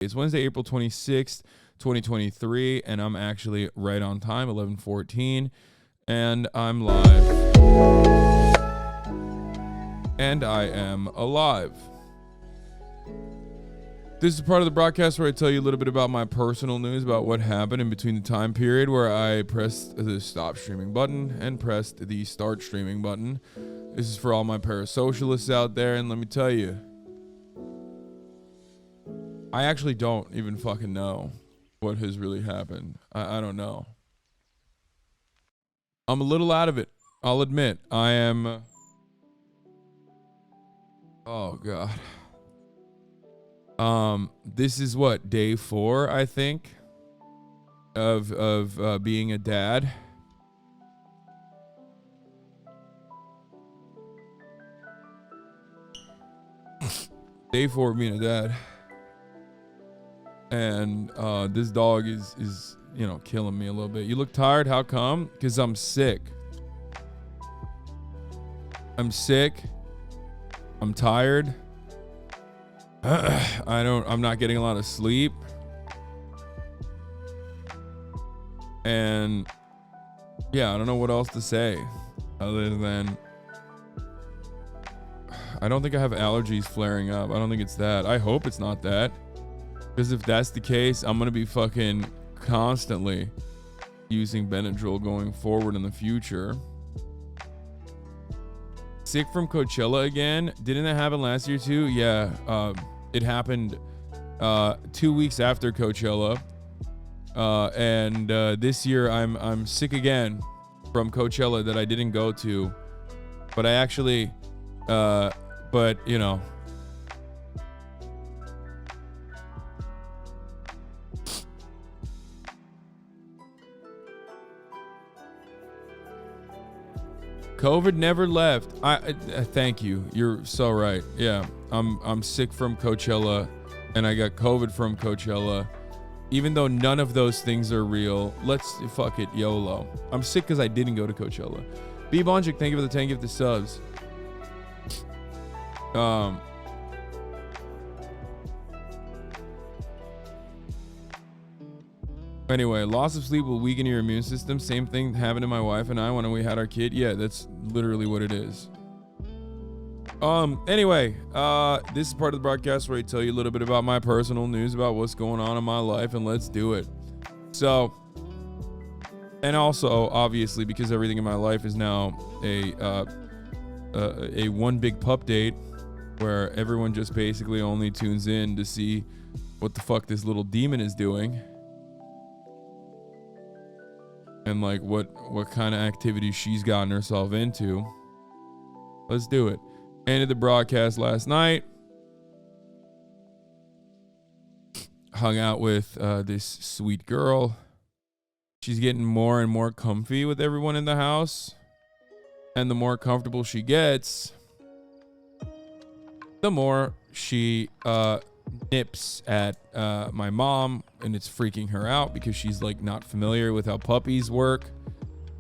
It's Wednesday, April 26th, 2023, and I'm actually right on time, 11:14, and I'm live. And I am alive. This is part of the broadcast where I tell you a little bit about my personal news about what happened in between the time period where I pressed the stop streaming button and pressed the start streaming button. This is for all my parasocialists out there, and let me tell you, I actually don't even fucking know what has really happened. I don't know. I'm a little out of it. I'll admit. I am... Oh, God. This is what, day 4, I think, of being a dad. Day 4 of being a dad. And this dog is you know, killing me a little bit. You look tired? How come? Because I'm sick. I'm sick. I'm tired. I'm not getting a lot of sleep. And yeah, I don't know what else to say other than I don't think I have allergies flaring up. I don't think it's that. I hope it's not that. Because if that's the case, I'm going to be fucking constantly using Benadryl going forward in the future. Sick from Coachella again. Didn't that happen last year too? Yeah. It happened 2 weeks after Coachella. And this year I'm sick again from Coachella that I didn't go to. But I actually, but you know. COVID never left. I thank you. You're so right. Yeah, I'm sick from Coachella, and I got COVID from Coachella. Even though none of those things are real, let's fuck it, YOLO. I'm sick because I didn't go to Coachella. B Bonjik, thank you for the 10 gifted subs. Anyway, loss of sleep will weaken your immune system. Same thing happened to my wife and I when we had our kid. Yeah, that's literally what it is. Anyway, this is part of the broadcast where I tell you a little bit about my personal news about what's going on in my life, and let's do it. So, and also, obviously, because everything in my life is now a one big pup date where everyone just basically only tunes in to see what the fuck this little demon is doing. And like what kind of activity she's gotten herself into. Let's do it. Ended the broadcast last night. Hung out with this sweet girl. She's getting more and more comfy with everyone in the house. And the more comfortable she gets, the more she nips at my mom, and it's freaking her out because she's like not familiar with how puppies work,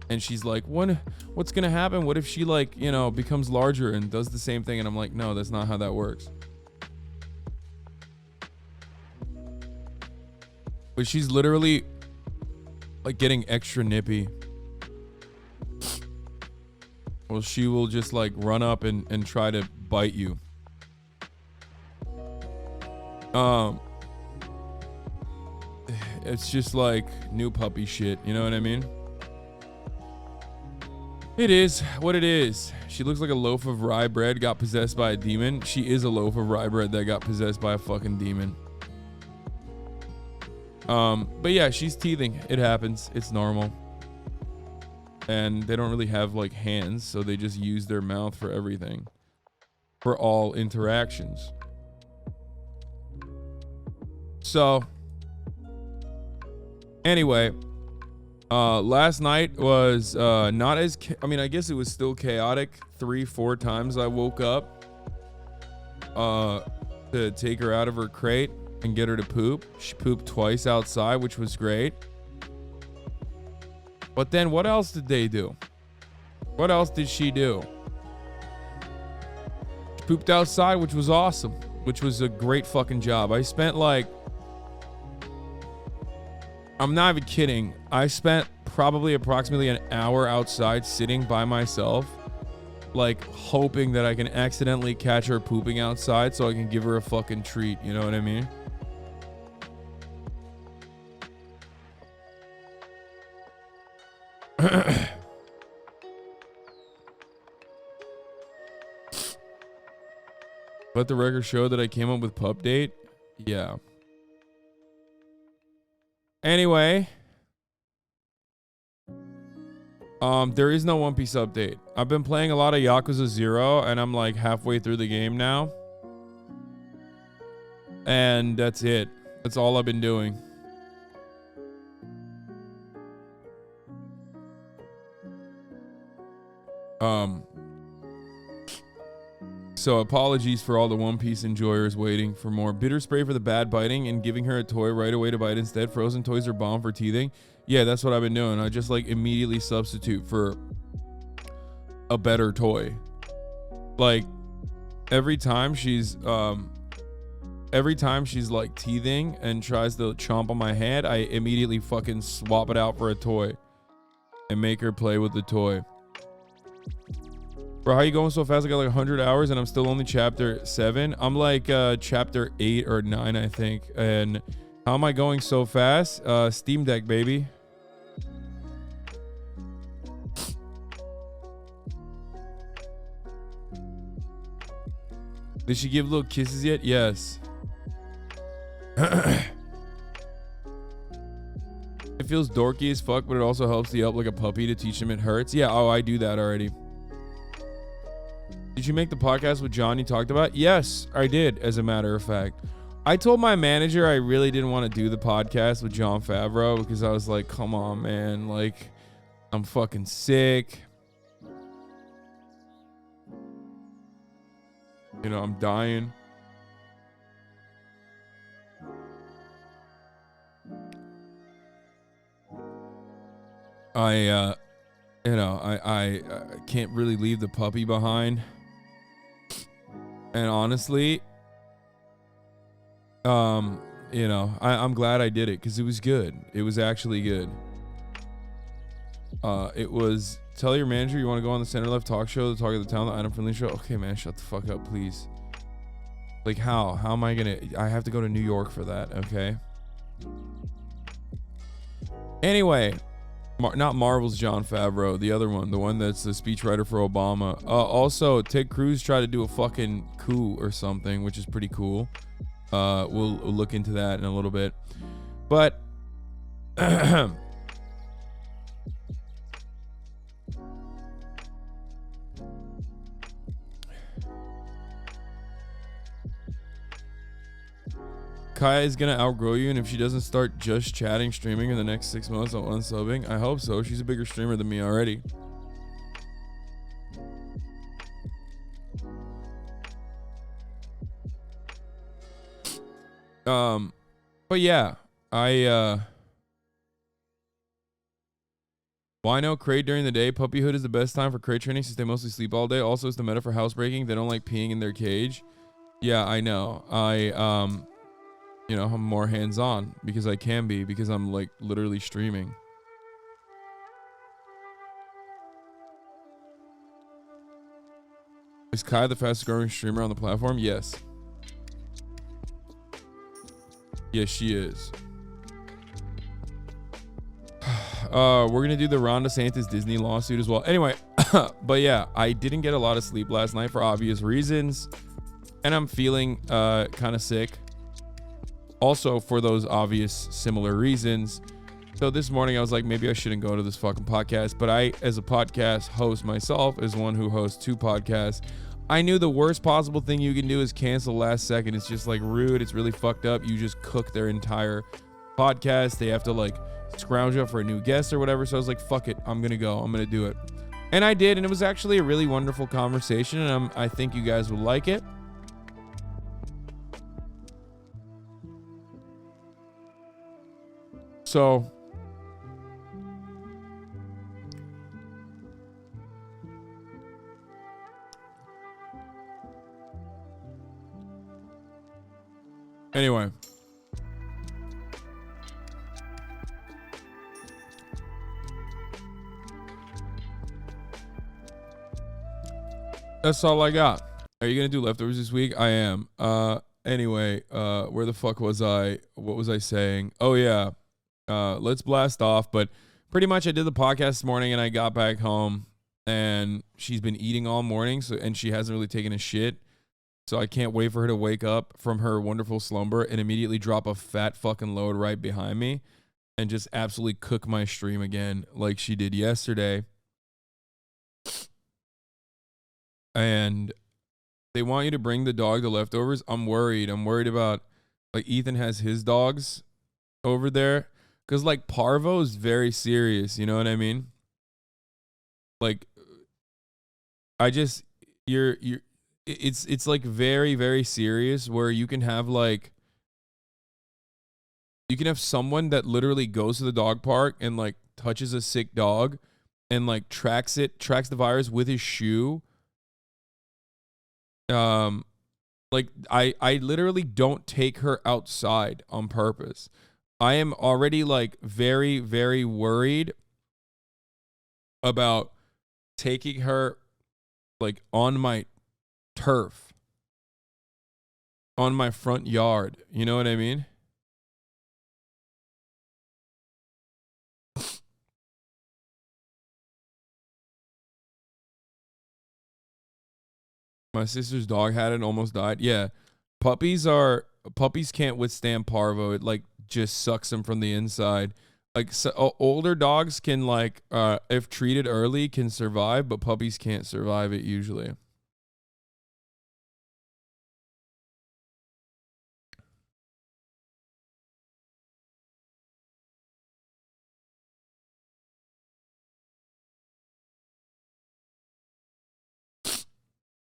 and she's like, what's gonna happen? What if she like, you know, becomes larger and does the same thing? And I'm like, no, that's not how that works. But she's literally like getting extra nippy. Well, she will just like run up and try to bite you. It's just like new puppy shit, you know what I mean? It is what it is. She looks like a loaf of rye bread got possessed by a demon. She is a loaf of rye bread that got possessed by a fucking demon. But yeah, she's teething. It happens. It's normal. And they don't really have like hands, so they just use their mouth for everything. For all interactions. So, anyway, last night was not as, I mean, I guess it was still chaotic. 3-4 times I woke up to take her out of her crate and get her to poop. She pooped twice outside, which was great. But then what else did they do? What else did she do? She pooped outside, which was awesome, which was a great fucking job. I spent like I'm not even kidding. I spent probably approximately an hour outside sitting by myself, like hoping that I can accidentally catch her pooping outside so I can give her a fucking treat. You know what I mean? Let the record show that I came up with PUPDATE. Yeah. Anyway. There is no One Piece update. I've been playing a lot of Yakuza 0 and I'm like halfway through the game now. And that's it. That's all I've been doing. So apologies for all the One Piece enjoyers waiting for more. Bitter spray for the bad biting and giving her a toy right away to bite instead. Frozen toys are bomb for teething. Yeah, that's what I've been doing. I just like immediately substitute for a better toy. Like every time she's like teething and tries to chomp on my hand, I immediately fucking swap it out for a toy and make her play with the toy. Bro, how you going so fast? I got like 100 hours and I'm still only chapter 7. I'm like chapter 8 or 9, I think. And how am I going so fast? Steam Deck, baby. Did she give little kisses yet? Yes. It feels dorky as fuck, but it also helps the up like a puppy to teach him it hurts. Yeah, oh, I do that already. Did you make the podcast with John you talked about? Yes, I did, as a matter of fact. I told my manager I really didn't want to do the podcast with Jon Favreau because I was like, come on, man. Like, I'm fucking sick. You know, I'm dying. I can't really leave the puppy behind. And honestly, I'm glad I did it because it was good. It was actually good. It was, tell your manager you want to go on the Center Left Talk Show, the Talk of the Town, the Item Friendly Show. Okay, man, shut the fuck up, please. Like, how am I gonna, I have to go to New York for that, okay? Anyway, not Marvel's Jon Favreau, the other one, the one that's the speechwriter for Obama. Also, Ted Cruz tried to do a fucking coup or something, which is pretty cool. We'll look into that in a little bit. But Kaya is gonna outgrow you, and if she doesn't start just chatting, streaming in the next 6 months on unsubbing, I hope so. She's a bigger streamer than me already. But yeah, why no crate during the day? Puppyhood is the best time for crate training since they mostly sleep all day. Also, it's the meta for housebreaking. They don't like peeing in their cage. Yeah, I know. I'm more hands-on because I can be, because I'm like literally streaming. Is Kai the fastest growing streamer on the platform? Yes. Yes, she is. We're gonna do the Ron DeSantis Disney lawsuit as well. Anyway, but yeah, I didn't get a lot of sleep last night for obvious reasons, and I'm feeling kind of sick. Also for those obvious similar reasons. So this morning I was like, maybe I shouldn't go to this fucking podcast. But I, as a podcast host myself, as one who hosts 2 podcasts, I knew the worst possible thing you can do is cancel last second. It's just like rude. It's really fucked up. You just cook their entire podcast. They have to like scrounge up for a new guest or whatever. So I was like, fuck it. I'm going to go. I'm going to do it. And I did. And it was actually a really wonderful conversation. And I think you guys will like it. So anyway, That's all I got. Are you gonna do leftovers this week? I am. Anyway, where the fuck was I? What was I saying? Oh yeah. Let's blast off. But pretty much I did the podcast this morning and I got back home and she's been eating all morning, and she hasn't really taken a shit. So I can't wait for her to wake up from her wonderful slumber and immediately drop a fat fucking load right behind me and just absolutely cook my stream again like she did yesterday. And they want you to bring the dog the leftovers. I'm worried. I'm worried about, like, Ethan has his dogs over there. Because, like, Parvo is very serious. You know what I mean? Like, it's like very, very serious where you can have, like, you can have someone that literally goes to the dog park and, like, touches a sick dog and, like, tracks the virus with his shoe. Like, I literally don't take her outside on purpose. I am already, like, very, very worried about taking her, like, on my turf, on my front yard. You know what I mean? My sister's dog had it and almost died. Yeah. Puppies can't withstand Parvo. It, like, just sucks them from the inside. Like, so, older dogs can, like, if treated early, can survive, but puppies can't survive it usually.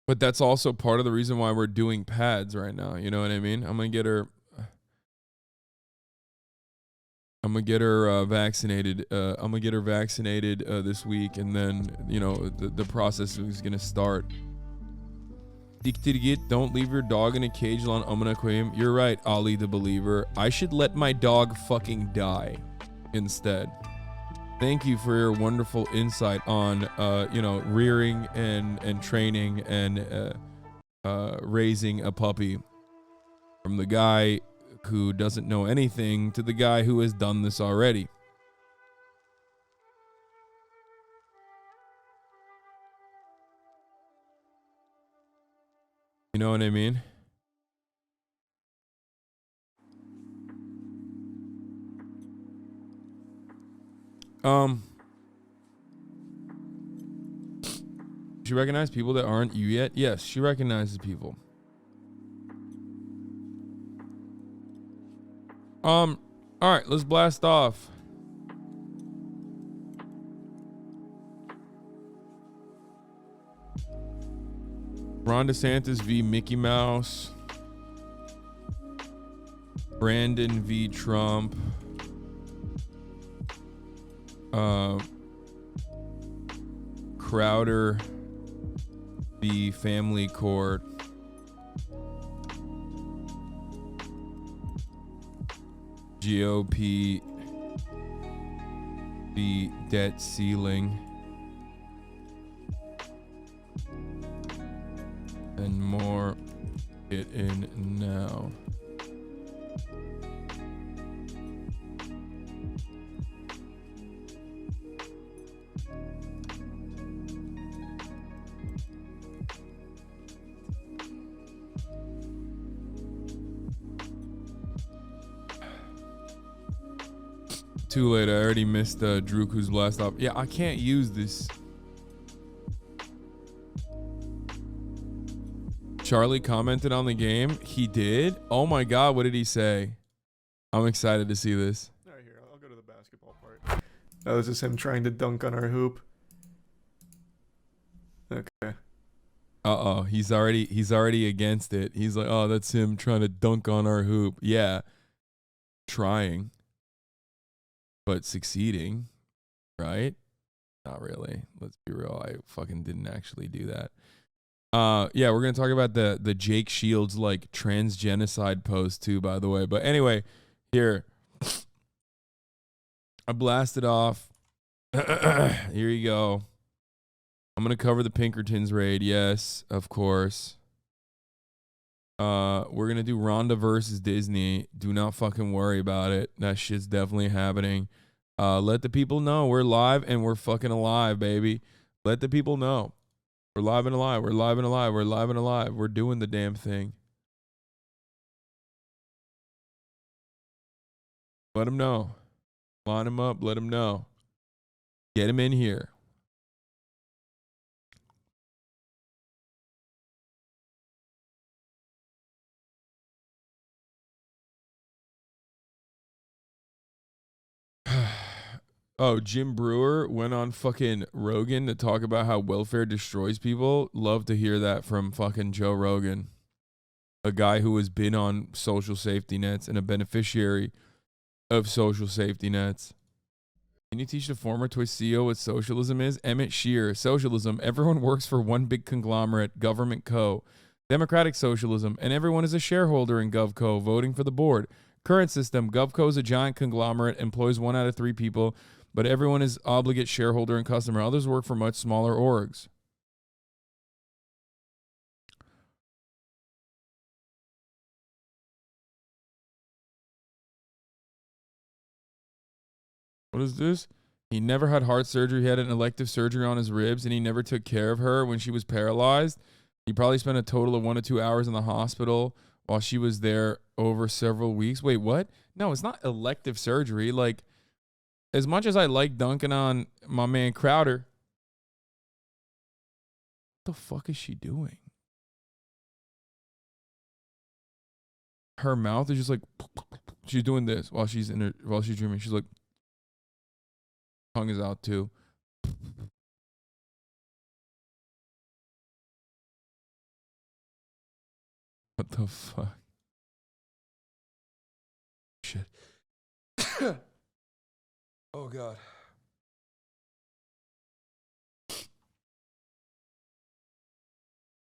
But that's also part of the reason why we're doing pads right now. You know what I mean? I'm gonna get her vaccinated. I'm gonna get her vaccinated this week, and then, you know, the process is gonna start. Don't leave your dog in a cage on Amana Quim. You're right, Ali the believer. I should let my dog fucking die instead. Thank you for your wonderful insight on, you know, rearing and training and raising a puppy, from the guy who doesn't know anything to the guy who has done this already. You know what I mean? She recognizes people that aren't you yet? Yes, she recognizes people. All right, let's blast off. Ron DeSantis v. Mickey Mouse. Brandon v. Trump. Crowder v. Family Court. GOP v. debt ceiling. And more. Get in now. Too late. I already missed Druku's blast off. Yeah, I can't use this. Charlie commented on the game. He did? Oh my god, what did he say? I'm excited to see this. All right, here, I'll go to the basketball part. That was just him trying to dunk on our hoop. Okay. Uh-oh, he's already against it. He's like, oh, that's him trying to dunk on our hoop. Yeah. Trying. But succeeding, right? Not really. Let's be real. I fucking didn't actually do that. Yeah, we're gonna talk about the Jake Shields, like, transgenocide post too, by the way. But anyway, here I blasted off. Here you go. I'm gonna cover the Pinkertons raid. Yes, of course. We're gonna do Ronda versus Disney. Do not fucking worry about it. That shit's definitely happening. Let the people know we're live and we're fucking alive, baby. Let the people know we're live and alive. We're live and alive. We're live and alive. We're doing the damn thing. Let them know. Line them up. Let them know. Get them in here. Oh, Jim Brewer went on fucking Rogan to talk about how welfare destroys people. Love to hear that from fucking Joe Rogan, a guy who has been on social safety nets and a beneficiary of social safety nets. Can you teach the former Twitch CEO what socialism is? Emmett Shear. Socialism. Everyone works for one big conglomerate, government co. Democratic socialism. And everyone is a shareholder in GovCo, voting for the board. Current system. GovCo is a giant conglomerate, employs 1 out of 3 people, but everyone is obligate shareholder and customer. Others work for much smaller orgs. What is this? He never had heart surgery. He had an elective surgery on his ribs, and he never took care of her when she was paralyzed. He probably spent a total of 1 to 2 hours in the hospital while she was there over several weeks. Wait, what? No, it's not elective surgery. Like, as much as I like dunking on my man Crowder, what the fuck is she doing? Her mouth is just like, she's doing this while she's dreaming. She's like, tongue is out too. What the fuck? Shit. Oh god.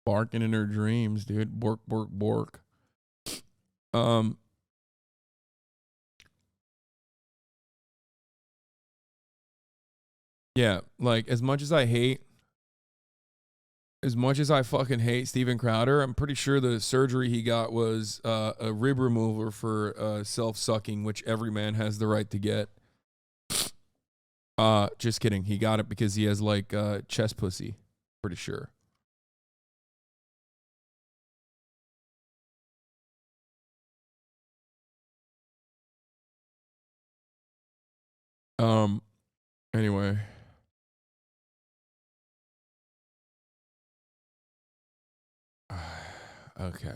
Barking in her dreams, dude. Bork, bork, bork. Yeah, like as much as I fucking hate Steven Crowder, I'm pretty sure the surgery he got was a rib remover for self-sucking, which every man has the right to get. Just kidding. He got it because he has like chest pussy. Pretty sure. Anyway. Okay.